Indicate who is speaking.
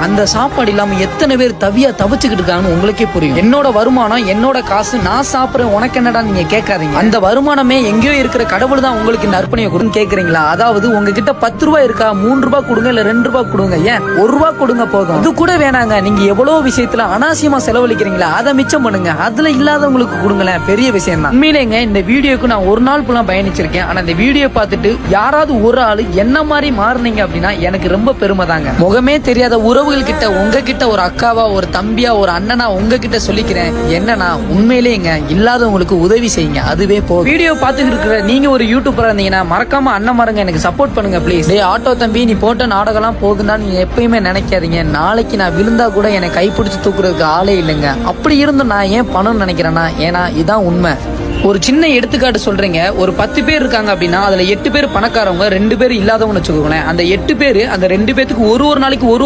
Speaker 1: அந்த சாப்பாடு இல்லாம எத்தனை பேர் தவிச்சுக்கிட்டு இருக்காங்கன்னு உங்களுக்கே புரியும். என்னோட வருமானம், என்னோட காசு, நான் சாப்பிடுறேன், உனக்கு என்னடா நீங்க கேட்காதீங்க. அந்த வருமானமே எங்கேயோ இருக்கிற கடவுள் தான் உங்களுக்கு இந்த அர்ப்பணியை கொடுன்னு கேக்குறீங்களா? அதாவது உங்ககிட்ட 10 ரூபாய் இருக்கா, 3 ரூபாய் கொடுங்க, இல்ல 2 ரூபாய் கொடுங்க, ஏன் 1 ரூபாய் கொடுங்க போதும். அது கூட வேணாங்க. நீங்க எவ்வளவு விஷயத்துல அனாவசியமா செலவழிக்கிறீங்களா, அதை மிச்சம் பண்ணுங்க. அதுல இல்லாதவங்களுக்கு கொடுங்களேன், பெரிய விஷயம் தான். உண்மையிலேங்க இந்த வீடியோக்கு நான் ஒரு நாள் ஃபுல்லா பயணிச்சிருக்கேன். ஆனா இந்த வீடியோ பார்த்துட்டு யாராவது ஒரு ஆளு என்ன மாதிரி மாறுனீங்க அப்படின்னா எனக்கு ரொம்ப பெருமை தாங்க. முகமே தெரியாத உறவுகள் கிட்ட உங்ககிட்ட ஒரு அக்காவா, ஒரு தம்பியா, ஒரு அண்ணனா உங்ககிட்ட சொல்லிக்கிறேன் என்னன்னா, உண்மையிலேங்க இல்லாதவங்களுக்கு உதவி செய்யுங்க, அதுவே போதும். வீடியோ பார்த்துட்டு இருக்கிற நீங்க ஒரு யூடியூபரா இருந்தீங்கன்னா மறக்காம அண்ணன் மாருங்க எனக்கு சப்போர்ட் பண்ணுங்க ப்ளீஸ். டேய் ஆட்டோ தம்பி, நீ போட்ட நாடகம்லாம் போகுதுன்னா நீங்க எப்பயுமே நினைக்காதீங்க. நாளைக்கு நான் விழுந்தா கூட என்னை கைப்பிடிச்சு தூக்குறதுக்கு ஆளே இல்லைங்க. அப்படி இருந்தும் நான் ஏன் பணம் நினைக்கிறேன்னா, ஏன்னா இதான் உண்மை. ஒரு சின்ன எடுத்துக்காட்டு சொல்றீங்க. ஒரு 10 பேர் இருக்காங்க அப்படின்னா அதுல 8 பேர் பணக்காரவங்க, 2 பேர் இல்லாதவங்க வச்சுக்கோங்களேன். அந்த 8 பேர் அந்த 2 பேத்துக்கு ஒரு நாளைக்கு ஒரு